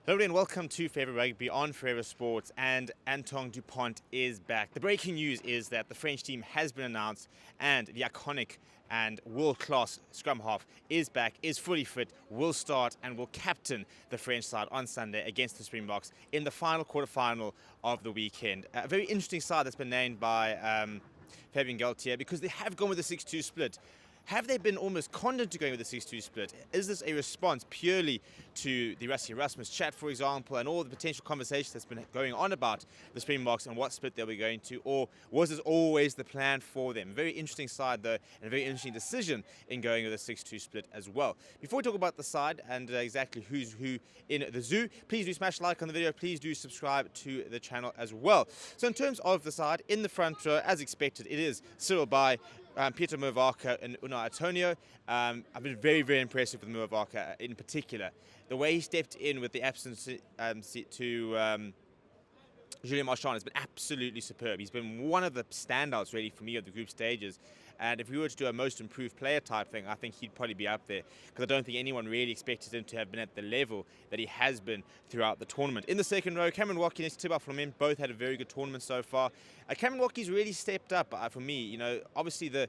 Hello and welcome to Forever Rugby on Forever Sports, and Antoine Dupont is back. The breaking news is that the French team has been announced and the iconic and world-class scrum half is back, is fully fit, will start and will captain the French side on Sunday against the Springboks in the final quarter-final of the weekend. A very interesting side that's been named by Fabian Galthie because they have gone with a 6-2 split. Have they been almost conned into going with a 6-2 split? Is this a response purely to the Rusty Erasmus chat, for example, and all the potential conversations that's been going on about the Springboks and what split they'll be going to? Or was this always the plan for them? Very interesting side, though, and a very interesting decision in going with a 6-2 split as well. Before we talk about the side and exactly who's who in the zoo, please do smash like on the video. Please do subscribe to the channel as well. So in terms of the side, in the front row, as expected, it is Cyril Bai, Peter Muvaka and Unai Antonio. I've been very, very impressed with Muvaka in particular. The way he stepped in with the absence to Julien Marchand has been absolutely superb. He's been one of the standouts really for me of the group stages. And if we were to do a most improved player type thing, I think he'd probably be up there because I don't think anyone really expected him to have been at the level that he has been throughout the tournament. In the second row, Cameron Watkins and Thibaut Flamengo both had a very good tournament so far. Cameron Watkins really stepped up for me. You know, obviously the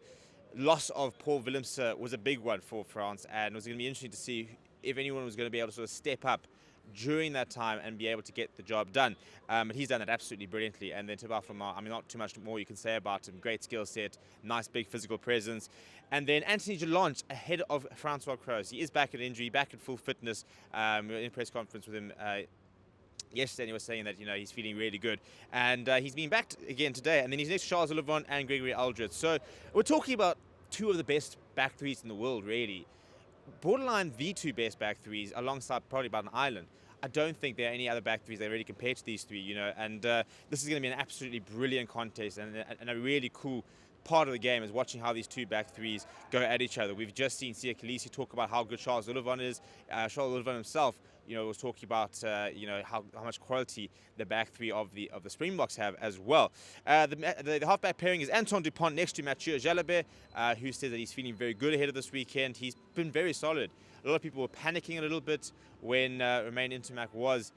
loss of Paul Willemse was a big one for France, and it was going to be interesting to see if anyone was going to be able to sort of step up during that time and be able to get the job done. But he's done that absolutely brilliantly. And then Thibaut Flamengo, I mean, not too much more you can say about him. Great skill set, nice big physical presence. And then Anthony Gelant ahead of Francois Croes. He is back at injury, back at full fitness. We were in a press conference with him yesterday, and he was saying that, you know, he's feeling really good. And he's been back again today. And then he's next to Charles Olivon and Gregory Aldred. So we're talking about two of the best back threes in the world, really. Borderline the two best back threes alongside probably about an island. I don't think there are any other back threes that really compare to these three, you know, and this is going to be an absolutely brilliant contest and a really cool part of the game is watching how these two back threes go at each other. We've just seen Siya Kolisi talk about how good Charles Olivon is. Charles Olivon himself, you know, was talking about you know, how much quality the back three of the Springboks have as well. The halfback pairing is Antoine Dupont next to Mathieu Jalabert, who says that he's feeling very good ahead of this weekend. He's been very solid. A lot of people were panicking a little bit when Romain Intermac was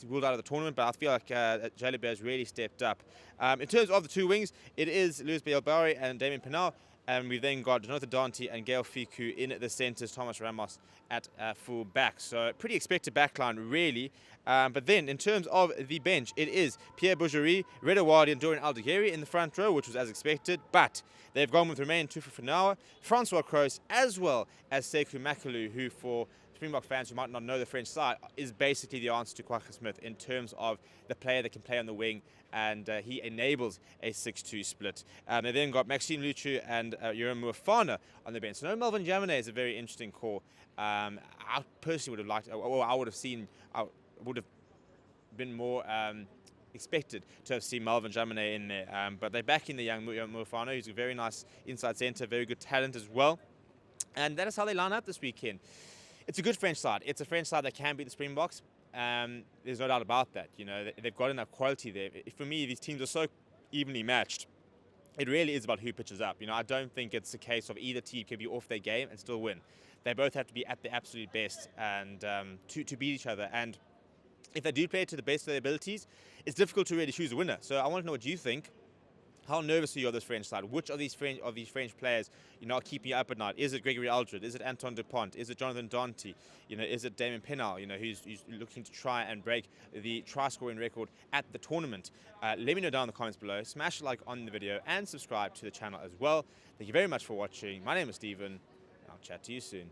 ruled out of the tournament, but I feel like Jalabert has really stepped up. In terms of the two wings, it is Louis Bielbarri and Damien Pinal. And we've then got Jonathan Dante and Gael Fiku in the centres, Thomas Ramos at full back. So pretty expected backline, really. But then in terms of the bench, it is Pierre Bougerie, Reda Wadi and Dorian Aldegheri in the front row, which was as expected. But they've gone with Romain Tufafinawa, Francois Croes, as well as Sekou Makalu, who for Springbok fans who might not know the French side, is basically the answer to Kwagga Smith in terms of the player that can play on the wing, and he enables a 6-2 split. They then got Maxime Luchu and Jerome Muafana on the bench. So no, Melvin Jamine is a very interesting call. I personally would have liked, or I would have been more expected to have seen Melvin Jamine in there. But they're backing the young Muafana, who's a very nice inside centre, very good talent as well. And that is how they line up this weekend. It's a good French side. It's a French side that can beat the Springboks. There's no doubt about that. You know, they've got enough quality there. For me, these teams are so evenly matched. It really is about who pitches up. You know, I don't think it's a case of either team can be off their game and still win. They both have to be at the absolute best and to beat each other. And if they do play to the best of their abilities, it's difficult to really choose a winner. So I want to know what you think. How nervous are you on this French side? Which of these French players, you know, are keeping you up at night? Is it Gregory Aldred? Is it Antoine Dupont? Is it Jonathan Dante? You know, is it Damien Pinal? You know, who's looking to try and break the try-scoring record at the tournament? Let me know down in the comments below. Smash a like on the video and subscribe to the channel as well. Thank you very much for watching. My name is Stephen. I'll chat to you soon.